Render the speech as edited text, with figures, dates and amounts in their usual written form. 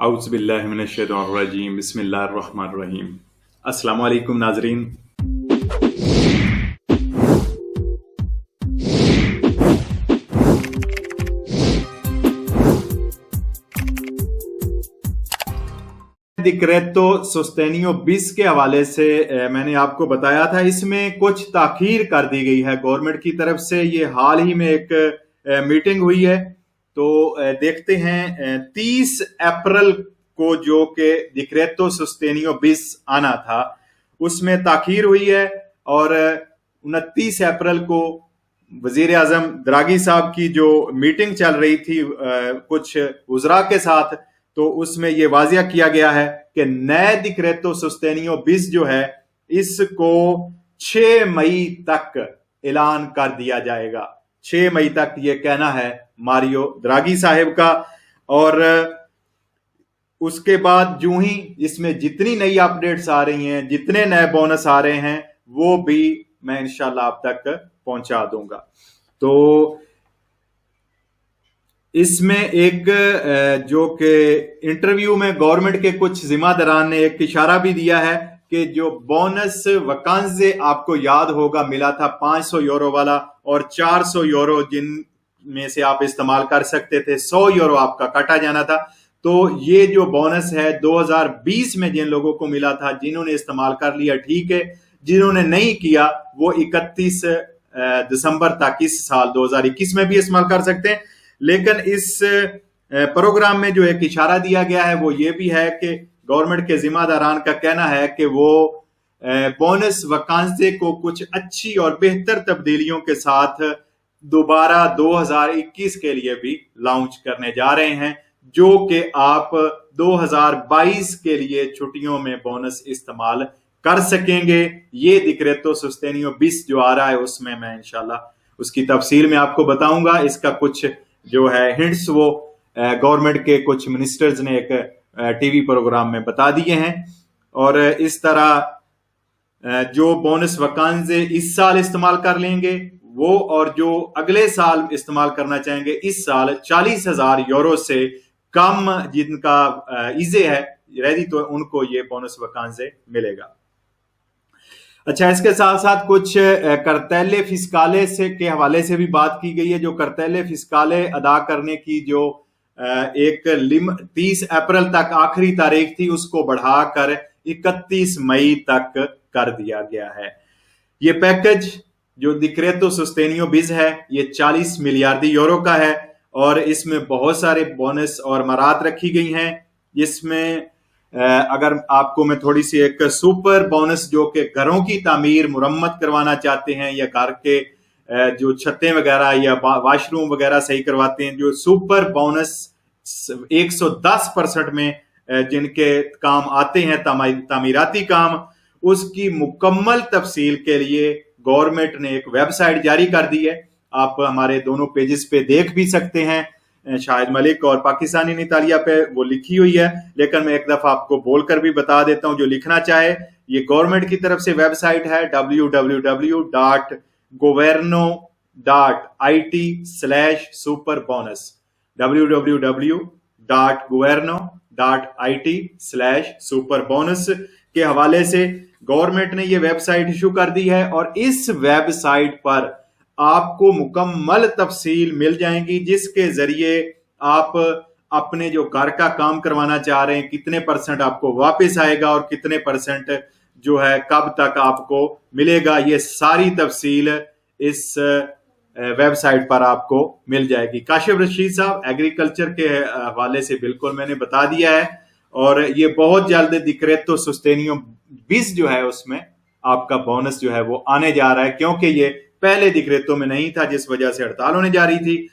आउज़ बिल्लाहि मिनश्शैतानिर्रजीम बिस्मिल्लाहिर्रहमानिर्रहीम। अस्सलाम वालेकुम नाजरीन। डिक्रेतो सोस्टेनियो बिस के हवाले से मैंने आपको बताया था, इसमें कुछ ताखीर कर दी गई है गवर्नमेंट की तरफ से। ये हाल ही में एक मीटिंग हुई है, तो देखते हैं 30 अप्रैल को जो कि डिक्रेतो सोस्टेनियो बिस आना था उसमें ताखीर हुई है, और 29 अप्रैल को वजीर आजम द्रागी साहब की जो मीटिंग चल रही थी कुछ वज़रा के साथ, तो उसमें यह वाजिया किया गया है कि नए डिक्रेतो सोस्टेनियो बिस जो है इसको 6 मई तक ऐलान कर दिया जाएगा। 6 मई तक ये कहना है मारियो द्रागी साहब का। और उसके बाद जो ही इसमें जितनी नई अपडेट्स आ रही हैं, जितने नए बोनस आ रहे हैं, वो भी मैं इंशाल्लाह आप तक पहुंचा दूंगा। तो इसमें एक जो कि इंटरव्यू में गवर्नमेंट के कुछ जिम्मेदारान ने एक इशारा भी दिया है कि जो बोनस वकांजे आपको याद होगा मिला था 500 यूरो वाला, और 400 यूरो जिनमें से आप इस्तेमाल कर सकते थे, 100 यूरो आपका काटा जाना था। तो ये जो बोनस है 2020 में जिन लोगों को मिला था, जिन्होंने इस्तेमाल कर लिया ठीक है, जिन्होंने नहीं किया वो 31 दिसंबर तक इस साल 2021 में भी इस्तेमाल कर सकते हैं। लेकिन इस प्रोग्राम में जो एक इशारा दिया गया है वो ये भी है कि गवर्नमेंट के जिम्मेदारान का कहना है कि वो बोनस वकांसे को कुछ अच्छी और बेहतर तब्दीलियों के साथ दोबारा 2021 के लिए भी लॉन्च करने जा रहे हैं, जो कि आप 2022 के लिए छुट्टियों में बोनस इस्तेमाल कर सकेंगे। ये डिक्रेतो सोस्टेनियो बिस जो आ रहा है उसमें मैं इंशाल्लाह उसकी तफसील में आपको बताऊंगा। इसका कुछ जो है हिंट्स वो गवर्नमेंट के कुछ मिनिस्टर्स ने एक टीवी प्रोग्राम में बता दिए हैं। और इस तरह जो बोनस वकांजे इस साल इस्तेमाल कर लेंगे वो, और जो अगले साल इस्तेमाल करना चाहेंगे इस साल 40,000 यूरो से कम जिनका ईजे है रेडी, तो उनको ये बोनस वकांजे मिलेगा। अच्छा, इसके साथ साथ कुछ करतैले फिस्काले से के हवाले से भी बात की गई है। जो करतैले फिस्काले अदा करने की जो एक 30 अप्रैल तक आखिरी तारीख थी उसको बढ़ाकर 31 मई तक कर दिया गया है। ये पैकेज जो डिक्रेतो सोस्टेनियो बिस है ये 40 मिलियार्डी यूरो का है, और इसमें बहुत सारे बोनस और मराहत रखी गई हैं। इसमें अगर आपको मैं थोड़ी सी एक सुपर बोनस जो कि घरों की तामीर मुरम्मत करवाना चाहते हैं, या घर के जो छतें वगैरह या वाशरूम वगैरह सही करवाते हैं, जो सुपर बोनस 110% में जिनके काम आते हैं तामीराती काम, उसकी मुकम्मल तफसील के लिए गवर्नमेंट ने एक वेबसाइट जारी कर दी है। आप हमारे दोनों पेजेस पे देख भी सकते हैं, शाहिद मलिक और पाकिस्तानी नितालिया पे वो लिखी हुई है। लेकिन मैं एक दफा आपको बोलकर भी बता देता हूं, जो लिखना चाहे ये गवर्नमेंट की तरफ से वेबसाइट है www.governo.it/superbonus www.governo.it/superbonus के हवाले से गवर्नमेंट ने ये वेबसाइट इशू कर दी है, और इस वेबसाइट पर आपको मुकम्मल तफसील मिल जाएंगी, जिसके जरिए आप अपने जो घर का काम करवाना चाह रहे हैं कितने % आपको वापस आएगा और कितने % जो है कब तक आपको मिलेगा, ये सारी तफसील इस वेबसाइट पर आपको मिल जाएगी। काशिफ रशीद साहब एग्रीकल्चर के हवाले से बिल्कुल मैंने बता दिया है, और ये बहुत जल्द डिक्रेतो सोस्टेनियो बिस जो है उसमें आपका बोनस जो है वो आने जा रहा है, क्योंकि ये पहले डिक्रेतो में नहीं था जिस वजह से हड़ताल होने जा रही थी।